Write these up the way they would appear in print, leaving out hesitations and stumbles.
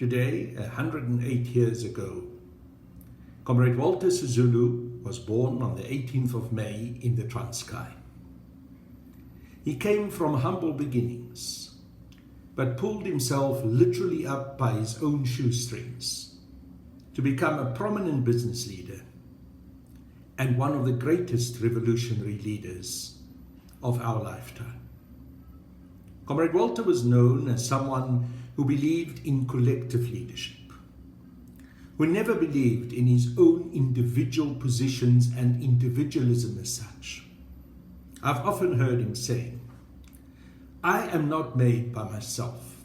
Today, 108 years ago, Comrade Walter Sisulu was born on the 18th of May in the Transkei. He came from humble beginnings, but pulled himself literally up by his own shoestrings to become a prominent business leader and one of the greatest revolutionary leaders of our lifetime. Comrade Walter was known as someone who believed in collective leadership, who never believed in his own individual positions and individualism as such. I've often heard him say, "I am not made by myself.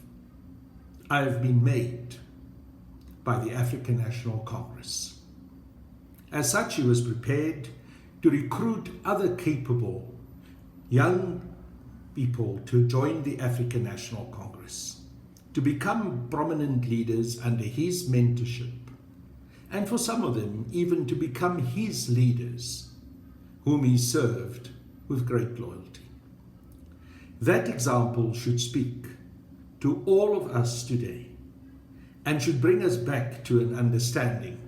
I have been made by the African National Congress." As such, he was prepared to recruit other capable young people to join the African National Congress, to become prominent leaders under his mentorship, and for some of them even to become his leaders, whom he served with great loyalty. That example should speak to all of us today and should bring us back to an understanding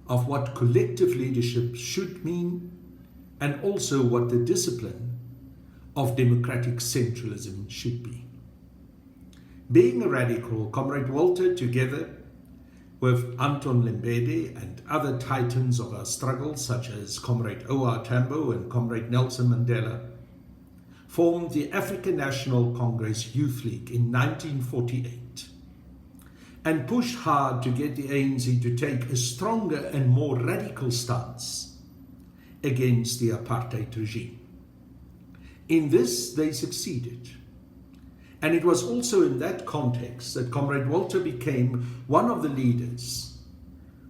of what collective leadership should mean and also what the discipline of democratic centralism should be. Being a radical, Comrade Walter, together with Anton Lembede and other titans of our struggle, such as Comrade O.R. Tambo and Comrade Nelson Mandela, formed the African National Congress Youth League in 1948 and pushed hard to get the ANC to take a stronger and more radical stance against the apartheid regime. In this, they succeeded. And it was also in that context that Comrade Walter became one of the leaders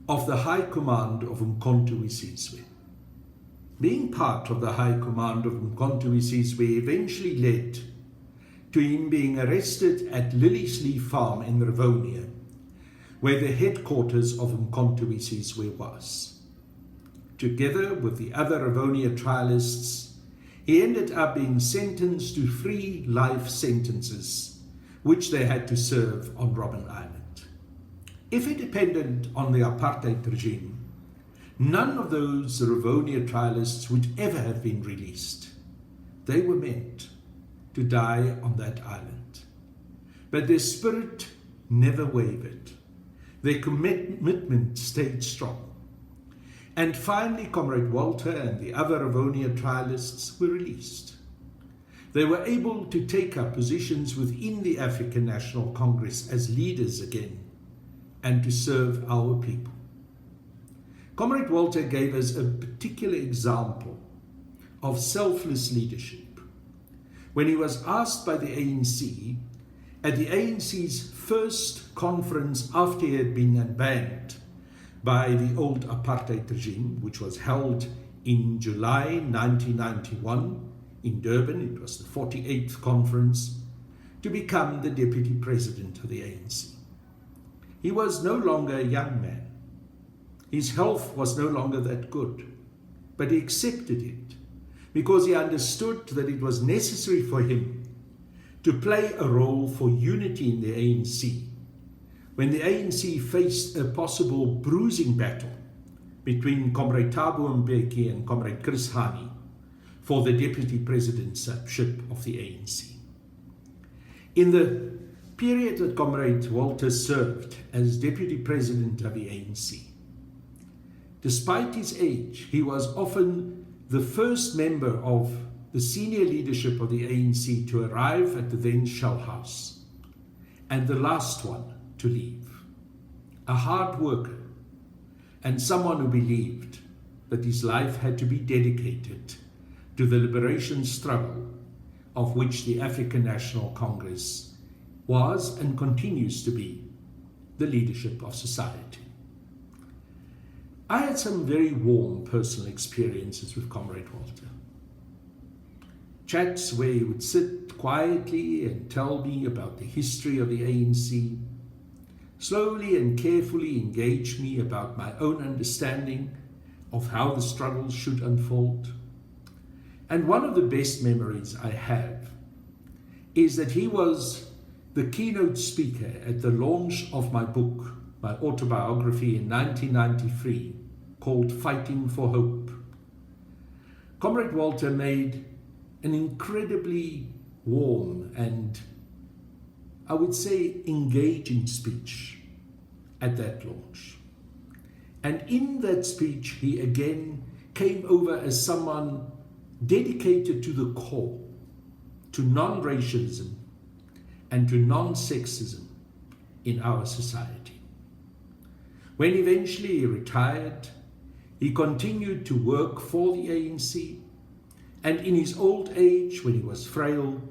of the High Command of Umkhonto we Sizwe. Being part of the High Command of Umkhonto we Sizwe eventually led to him being arrested at Liliesleaf Farm in Rivonia, where the headquarters of Umkhonto we Sizwe was. Together with the other Rivonia trialists, he ended up being sentenced to 3 life sentences, which they had to serve on Robben Island. If it depended on the apartheid regime, none of those Rivonia trialists would ever have been released. They were meant to die on that island. But their spirit never wavered. Their commitment stayed strong. And finally, Comrade Walter and the other Rivonia trialists were released. They were able to take up positions within the African National Congress as leaders again and to serve our people. Comrade Walter gave us a particular example of selfless leadership when he was asked by the ANC at the ANC's first conference after he had been unbanned by the old apartheid regime, which was held in July 1991 in Durban. It was the 48th conference, to become the deputy president of the ANC. He was no longer a young man. His health was no longer that good, but he accepted it because he understood that it was necessary for him to play a role for unity in the ANC when the ANC faced a possible bruising battle between Comrade Thabo Mbeki and Comrade Chris Hani for the deputy presidentship of the ANC. In the period that Comrade Walter served as deputy president of the ANC, despite his age, he was often the first member of the senior leadership of the ANC to arrive at the then Shell House, and the last one to leave. A hard worker and someone who believed that his life had to be dedicated to the liberation struggle of which the African National Congress was and continues to be the leadership of society. I had some very warm personal experiences with Comrade Walter. Chats where he would sit quietly and tell me about the history of the ANC, slowly and carefully engage me about my own understanding of how the struggle should unfold. And one of the best memories I have is that he was the keynote speaker at the launch of my book, my autobiography in 1993, called Fighting for Hope. Comrade Walter made an incredibly warm and, I would say, engaging speech at that launch. And in that speech, he again came over as someone dedicated to the core, to non-racialism and to non-sexism in our society. When eventually he retired, he continued to work for the ANC, and in his old age, when he was frail,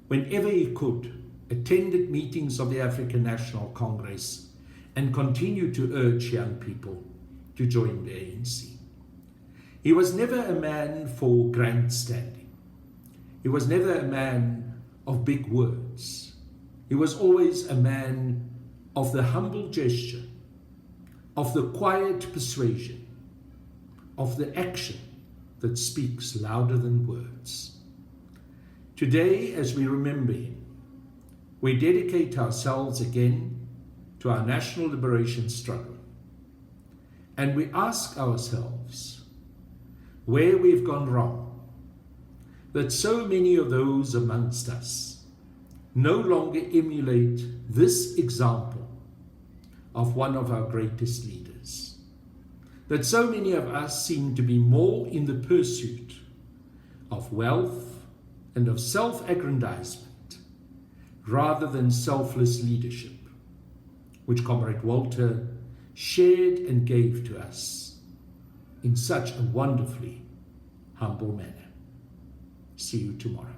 whenever he could, attended meetings of the African National Congress and continued to urge young people to join the ANC. He was never a man for grandstanding. He was never a man of big words. He was always a man of the humble gesture, of the quiet persuasion, of the action that speaks louder than words. Today, as we remember him, we dedicate ourselves again to our national liberation struggle. And we ask ourselves where we've gone wrong, that so many of those amongst us no longer emulate this example of one of our greatest leaders. That so many of us seem to be more in the pursuit of wealth and of self-aggrandizement rather than selfless leadership, which Comrade Walter shared and gave to us in such a wonderfully humble manner. See you tomorrow.